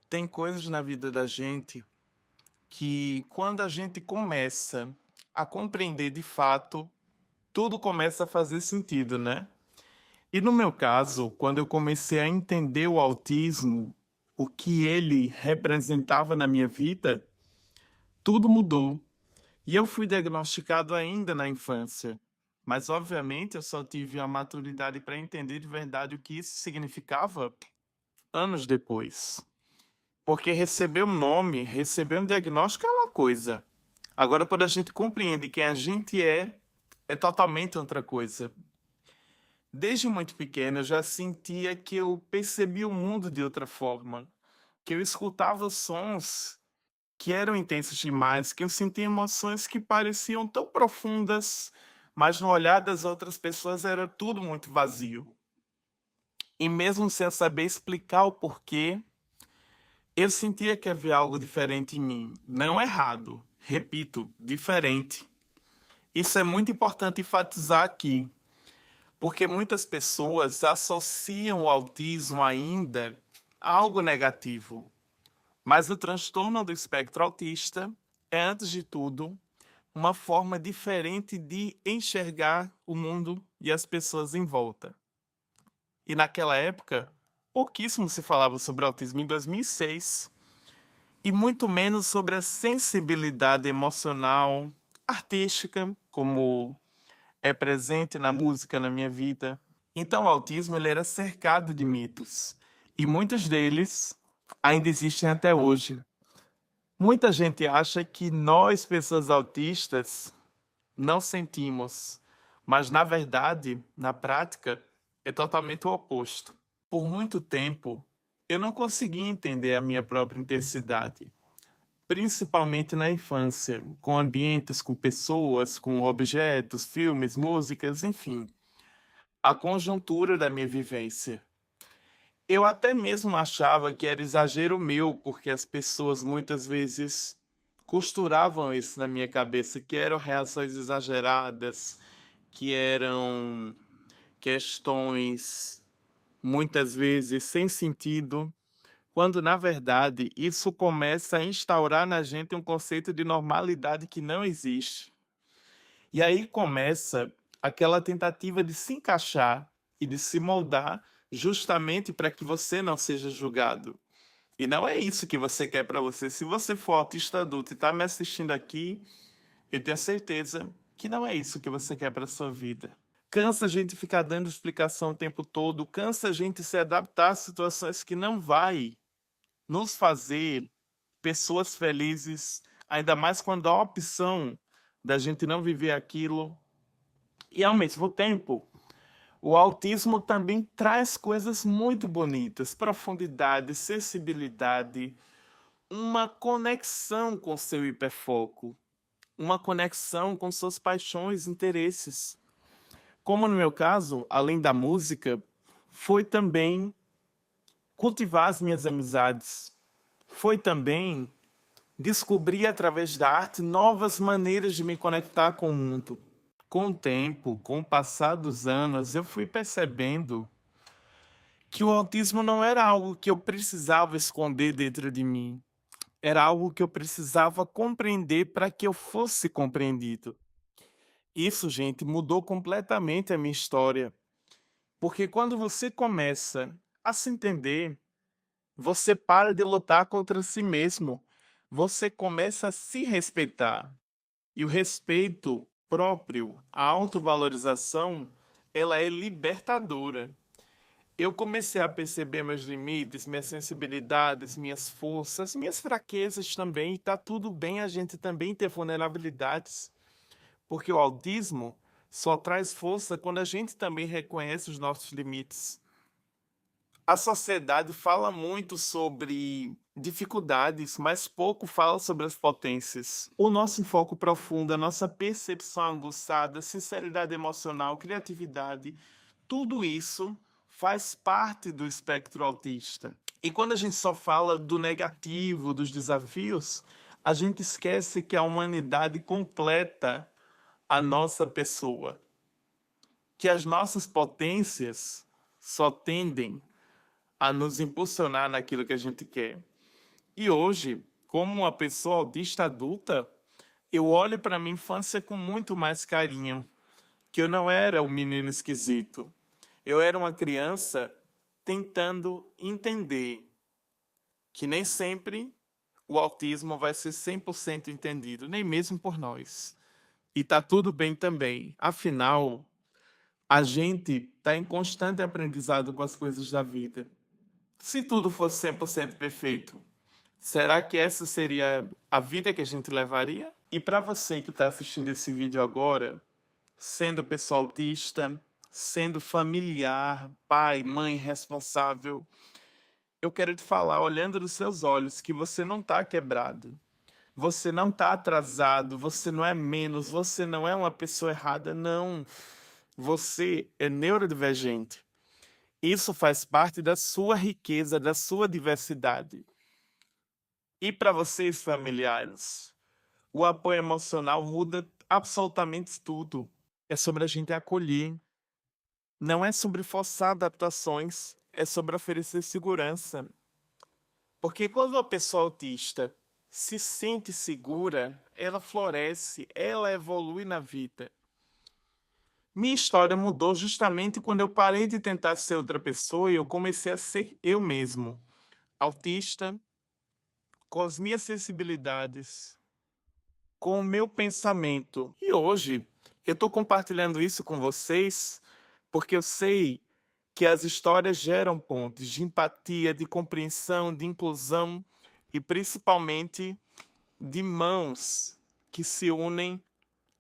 Tem coisas na vida da gente que, quando a gente começa a compreender de fato, tudo começa a fazer sentido, né? E no meu caso, quando eu comecei a entender o autismo, o que ele representava na minha vida, tudo mudou. E eu fui diagnosticado ainda na infância. Mas, obviamente, eu só tive a maturidade para entender de verdade o que isso significava anos depois. Porque receber um nome, receber um diagnóstico é uma coisa. Agora, quando a gente compreende quem a gente é totalmente outra coisa. Desde muito pequeno, eu já sentia que eu percebia o mundo de outra forma, que eu escutava sons que eram intensos demais, que eu sentia emoções que pareciam tão profundas, mas no olhar das outras pessoas era tudo muito vazio. E mesmo sem eu saber explicar o porquê, eu sentia que havia algo diferente em mim. Não errado, repito, diferente. Isso é muito importante enfatizar aqui, porque muitas pessoas associam o autismo ainda a algo negativo. Mas o transtorno do espectro autista é, antes de tudo, uma forma diferente de enxergar o mundo e as pessoas em volta. E naquela época, pouquíssimo se falava sobre autismo em 2006. E muito menos sobre a sensibilidade emocional, artística, como é presente na música na minha vida. Então o autismo ele era cercado de mitos, e muitos deles ainda existem até hoje. Muita gente acha que nós, pessoas autistas, não sentimos, mas na verdade, na prática, é totalmente o oposto. Por muito tempo, eu não conseguia entender a minha própria intensidade, principalmente na infância, com ambientes, com pessoas, com objetos, filmes, músicas, enfim, a conjuntura da minha vivência. Eu até mesmo achava que era exagero meu, porque as pessoas muitas vezes costuravam isso na minha cabeça, que eram reações exageradas, que eram questões muitas vezes sem sentido. Quando, na verdade, isso começa a instaurar na gente um conceito de normalidade que não existe. E aí começa aquela tentativa de se encaixar e de se moldar justamente para que você não seja julgado. E não é isso que você quer para você. Se você for autista adulto e está me assistindo aqui, eu tenho certeza que não é isso que você quer para sua vida. Cansa a gente ficar dando explicação o tempo todo, cansa a gente se adaptar a situações que não vai nos fazer pessoas felizes, ainda mais quando há a opção da gente não viver aquilo. E ao mesmo tempo, o autismo também traz coisas muito bonitas, profundidade, sensibilidade, uma conexão com seu hiperfoco, uma conexão com suas paixões, interesses. Como no meu caso, além da música, foi também cultivar as minhas amizades. Foi também descobrir através da arte novas maneiras de me conectar com o mundo. Com o tempo, com o passar dos anos, eu fui percebendo que o autismo não era algo que eu precisava esconder dentro de mim. Era algo que eu precisava compreender para que eu fosse compreendido. Isso, gente, mudou completamente a minha história. Porque quando você começa a se entender, você para de lutar contra si mesmo. Você começa a se respeitar. E o respeito próprio, a autovalorização, ela é libertadora. Eu comecei a perceber meus limites, minhas sensibilidades, minhas forças, minhas fraquezas também. E tá tudo bem a gente também ter vulnerabilidades, porque o autismo só traz força quando a gente também reconhece os nossos limites. A sociedade fala muito sobre dificuldades, mas pouco fala sobre as potências. O nosso foco profundo, a nossa percepção aguçada, sinceridade emocional, criatividade, tudo isso faz parte do espectro autista. E quando a gente só fala do negativo, dos desafios, a gente esquece que a humanidade completa a nossa pessoa, que as nossas potências só tendem a nos impulsionar naquilo que a gente quer. E hoje, como uma pessoa autista adulta, eu olho para minha infância com muito mais carinho, que eu não era um menino esquisito. Eu era uma criança tentando entender que nem sempre o autismo vai ser 100% entendido, nem mesmo por nós. E tá tudo bem também. Afinal, a gente está em constante aprendizado com as coisas da vida. Se tudo fosse 100% perfeito, será que essa seria a vida que a gente levaria? E para você que está assistindo esse vídeo agora, sendo pessoa autista, sendo familiar, pai, mãe responsável, eu quero te falar, olhando nos seus olhos, que você não está quebrado. Você não está atrasado, você não é menos, você não é uma pessoa errada, não. Você é neurodivergente. Isso faz parte da sua riqueza, da sua diversidade. E para vocês, familiares, o apoio emocional muda absolutamente tudo. É sobre a gente acolher. Não é sobre forçar adaptações, é sobre oferecer segurança. Porque quando uma pessoa autista se sente segura, ela floresce, ela evolui na vida. Minha história mudou justamente quando eu parei de tentar ser outra pessoa e eu comecei a ser eu mesmo. Autista, com as minhas sensibilidades, com o meu pensamento. E hoje eu estou compartilhando isso com vocês porque eu sei que as histórias geram pontos de empatia, de compreensão, de inclusão e principalmente de mãos que se unem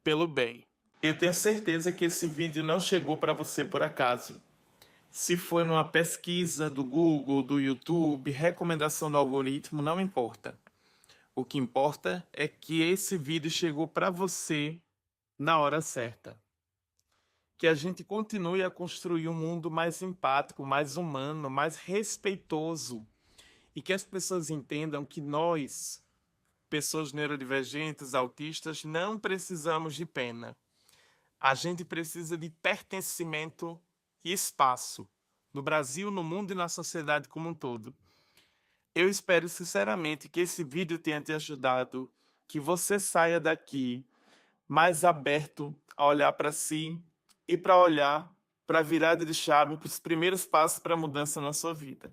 pelo bem. Eu tenho certeza que esse vídeo não chegou para você por acaso. Se foi numa pesquisa do Google, do YouTube, recomendação do algoritmo, não importa. O que importa é que esse vídeo chegou para você na hora certa. Que a gente continue a construir um mundo mais empático, mais humano, mais respeitoso. E que as pessoas entendam que nós, pessoas neurodivergentes, autistas, não precisamos de pena. A gente precisa de pertencimento e espaço. No Brasil, no mundo e na sociedade como um todo. Eu espero sinceramente que esse vídeo tenha te ajudado, que você saia daqui mais aberto a olhar para si e para olhar para a virada de chave, para os primeiros passos para a mudança na sua vida.